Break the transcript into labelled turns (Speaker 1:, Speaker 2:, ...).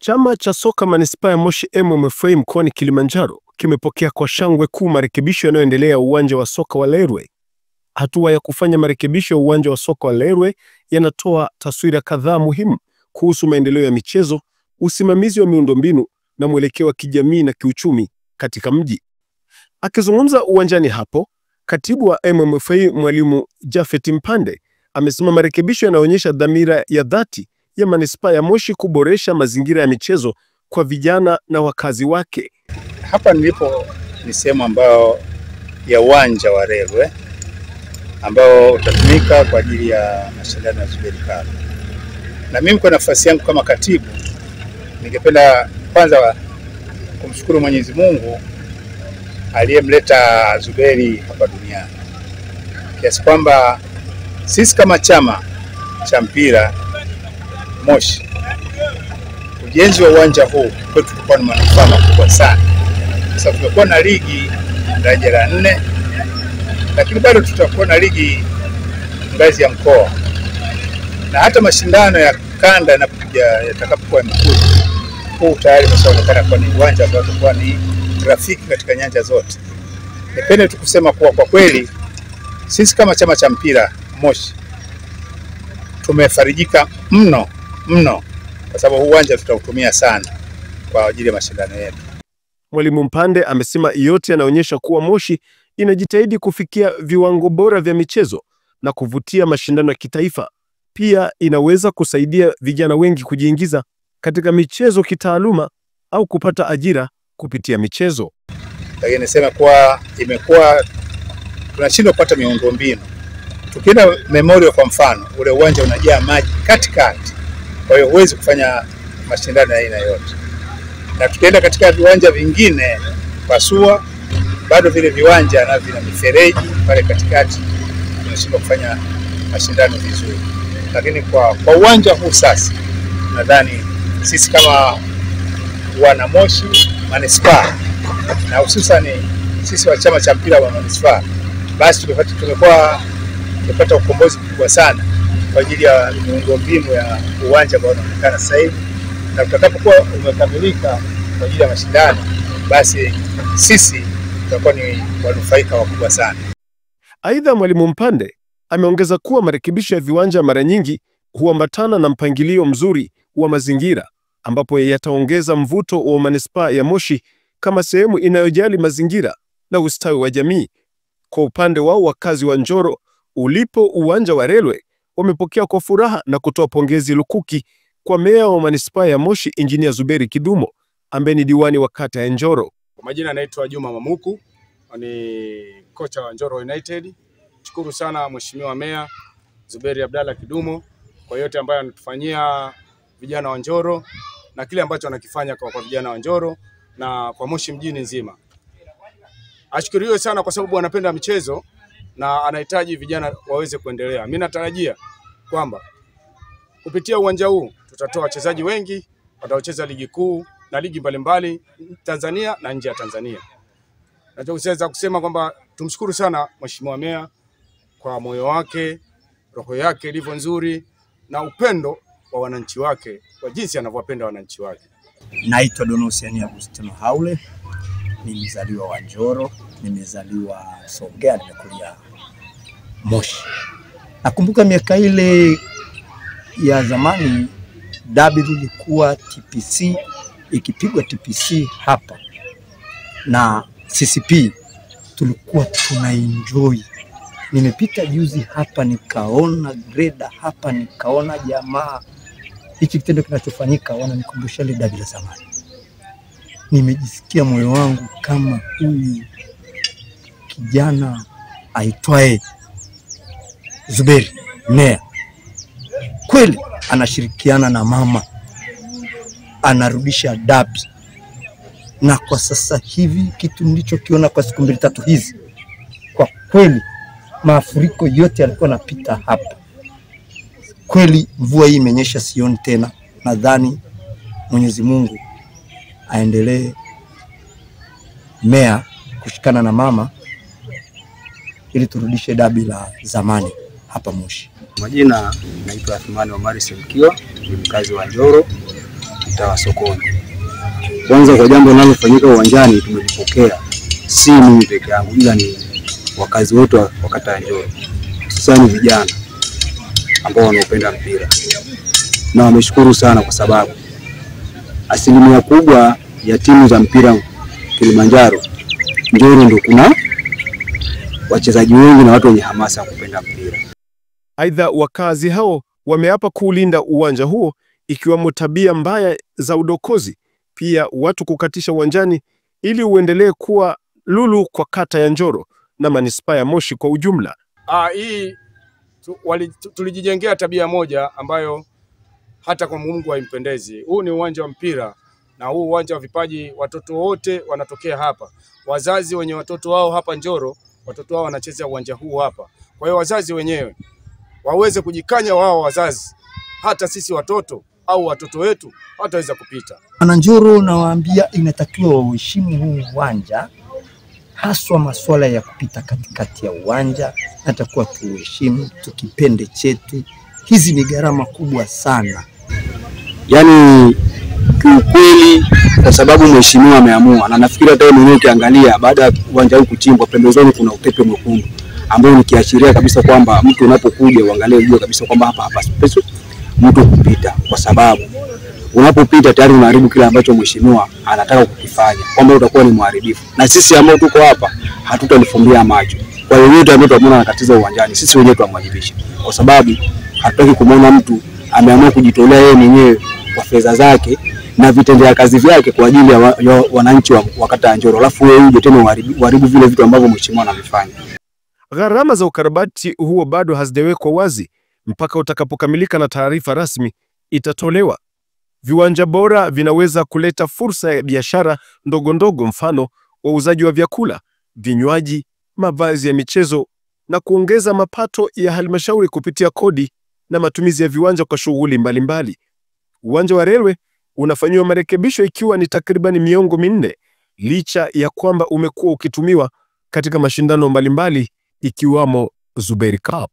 Speaker 1: Chama cha soka manispaa ya Moshi MMFA mkoani Kilimanjaro kimepokea kwa shangwe kuu marekebisho yanayoendelea uwanja wa soka wa Lerwe. Hatua ya kufanya marekebisho ya uwanja wa soka wa Lerwe yanatoa taswira kadhaa muhimu kuhusu maendeleo ya michezo, usimamizi wa miundombinu na mwelekeo wa kijamii na kiuchumi katika mji. Akizungumza uwanjani hapo, katibu wa MMFA Mwalimu Jafet Mpande amesema marekebisho yanaonyesha dhamira ya dhati ya manispaa ya Moshi kuboresha mazingira ya michezo kwa vijana na wakazi wake.
Speaker 2: Hapa nilipo ni sehemu ambayo ya uwanja wa Lerwe ambao utatumika kwa ajili ya mashindano ya Zuberi Cup. Na mimi kwa nafasi yangu kama katibu ningependa kwanza kumshukuru Mwenyezi Mungu aliyemleta Zuberi hapa duniani. Kiasi kwamba sisi kama chama cha mpira Moshi, ujenzi wa uwanja huu kwetu tulikuwa na manufaa makubwa sana. Sasa tumekuwa na ligi daraja la 4, lakini bado tutakuwa na ligi ngazi ya mkoa. Na hata mashindano ya kanda yanapokuja yatakapokuwa yamekuja, huu tayari umeshaonekana kwa ni uwanja ambao utakuwa ni rafiki katika nyanja zote. Nipende tu kusema kuwa kwa kweli sisi kama chama cha mpira Moshi tumefarijika mno kwa sababu uwanja tutautumia sana kwa ajili ya mashindano yetu.
Speaker 1: Mwalimu Mpande amesema yote yanaonyesha kuwa Moshi inajitahidi kufikia viwango bora vya michezo na kuvutia mashindano ya kitaifa. Pia inaweza kusaidia vijana wengi kujiingiza katika michezo kitaaluma au kupata ajira kupitia michezo.
Speaker 2: Lakini niseme kuwa imekuwa tunashindwa kupata miundombinu. Tukienda Memorial kwa mfano, ule uwanja unajaa maji katikati. Kwa hiyo huwezi kufanya mashindano ya aina yote. Na tukienda katika viwanja vingine Pasua, bado vile viwanja na vina mifereji pale katikati, tunashindwa kufanya mashindano vizuri. Lakini kwa uwanja huu sasa, nadhani sisi kama wana Moshi manispaa na hususan sisi wa chama cha mpira wa manispaa, basi tumepata ukombozi mkubwa sana kwa ajili ya miundombinu ya uwanja ambao unaonekana sasa hivi, na tutakapokuwa umekamilika kwa ajili ya mashindano, basi sisi tutakuwa ni wanufaika wakubwa sana.
Speaker 1: Aidha, Mwalimu Mpande ameongeza kuwa marekebisho ya viwanja mara nyingi huambatana na mpangilio mzuri wa mazingira, ambapo yataongeza mvuto wa manispaa ya Moshi kama sehemu inayojali mazingira na ustawi wa jamii. Kwa upande wao, wakazi wa Njoro ulipo uwanja wa Lerwe wamepokea kwa furaha na kutoa pongezi lukuki kwa meya wa manispaa ya Moshi Injinia Zuberi Kidumo ambaye ni diwani wa kata ya Njoro.
Speaker 3: Kwa majina anaitwa Juma Mamuku, ni kocha wa Njoro United. Shukuru sana Mheshimiwa Meya Zuberi Abdalla Kidumo kwa yote ambayo anatufanyia vijana wa Njoro na kile ambacho anakifanya kwa vijana wa Njoro na kwa Moshi mjini nzima. Ashukuriwe sana kwa sababu anapenda michezo na anahitaji vijana waweze kuendelea. Mimi natarajia kwamba kupitia uwanja huu tutatoa wachezaji wengi wataocheza ligi kuu na ligi mbalimbali Tanzania na nje ya Tanzania. Nachoweza kusema kwamba tumshukuru sana Mheshimiwa Meya kwa moyo wake, roho yake ilivyo nzuri na upendo wa wananchi wake, kwa jinsi anavyowapenda wananchi wake.
Speaker 4: Naitwa Donosiani Agustino Haule, ni mzaliwa wa Njoro, nimezaliwa Songea, nimekulia Moshi. Nakumbuka miaka ile ya zamani dabi ilikuwa TPC, ikipigwa TPC hapa na CCP tulikuwa tunaenjoy. Nimepita juzi hapa nikaona greda hapa, nikaona jamaa, hichi kitendo kinachofanyika wananikumbusha ile dabi la zamani. Nimejisikia moyo wangu kama huyu kijana aitwaye Zuberi Meya kweli anashirikiana na mama, anarudisha dabi. Na kwa sasa hivi kitu nilichokiona kwa siku 2-3 hizi, kwa kweli mafuriko yote yalikuwa yanapita hapa. Kweli mvua hii imenyesha sioni tena. Nadhani Mwenyezi Mungu aendelee Meya kushikana na mama ili turudishe dabi la zamani hapa Moshi.
Speaker 5: Majina naitwa Athmani Omari Semkiwa, ni mkazi wa Njoro. mtaa wa sokoni. Kwanza kwa jambo linalofanyika uwanjani tumelipokea, si mimi peke yangu ila ni wakazi wote wa kata ya Njoro, hususani vijana ambao wanaopenda mpira, na wameshukuru sana kwa sababu asilimia kubwa ya timu za mpira Kilimanjaro, Njoro ndio kuna wachezaji wengi na watu wenye hamasa ya kupenda mpira.
Speaker 1: Aidha, wakazi hao wameapa kuulinda uwanja huo, ikiwemo tabia mbaya za udokozi, pia watu kukatisha uwanjani, ili uendelee kuwa lulu kwa kata ya Njoro na manispaa ya Moshi kwa ujumla.
Speaker 3: Hii tulijijengea tabia moja ambayo hata kwa Mungu haimpendezi. Huu ni uwanja wa mpira na huu uwanja wa vipaji, watoto wote wanatokea hapa. Wazazi wenye watoto wao hapa Njoro, watoto wao wanacheza uwanja huu hapa. Kwa hiyo wazazi wenyewe waweze kujikanya wao wazazi, hata sisi watoto au watoto wetu hataweza kupita.
Speaker 4: Wana Njoro nawaambia inatakiwa waheshimu huu uwanja, haswa masuala ya kupita katikati ya uwanja, natakuwa tuheshimu, tukipende chetu. Hizi ni gharama kubwa sana.
Speaker 5: Yaani kiukweli kwa sababu mheshimiwa ameamua, na nafikiri hata mwenyewe ukiangalia baada ya uwanja huu kuchimbwa pembezoni kuna utepe mwekundu ambao ni kiashiria kabisa kwamba mtu unapokuja uangalie ujue kabisa kwamba hapa space mtu kupita, kwa sababu unapopita tayari unaharibu kile ambacho mheshimiwa anataka kukifanya, kwamba utakuwa ni mharibifu. Na sisi ambao tuko hapa hatutalifumbia macho. Kwa hiyo yote ambayo tunaona anakatiza uwanjani, sisi wenyewe tuamwajibishe, kwa sababu hatutaki kumuona mtu ameamua kujitolea yeye mwenyewe kwa fedha zake na vitendea kazi vyake kwa ajili ya wananchi wa kata ya Njoro, alafu wewe uje tena uharibu vile vitu ambavyo mheshimiwa anavifanya.
Speaker 1: Gharama za ukarabati huo bado hazijawekwa wazi mpaka utakapokamilika na taarifa rasmi itatolewa. Viwanja bora vinaweza kuleta fursa ya biashara ndogo ndogo, mfano wauzaji wa vyakula, vinywaji, mavazi ya michezo, na kuongeza mapato ya halmashauri kupitia kodi na matumizi ya viwanja kwa shughuli mbalimbali. Uwanja wa Railway unafanyiwa marekebisho ikiwa ni takriban miongo minne, licha ya kwamba umekuwa ukitumiwa katika mashindano mbalimbali ikiwamo Zuberi Cup.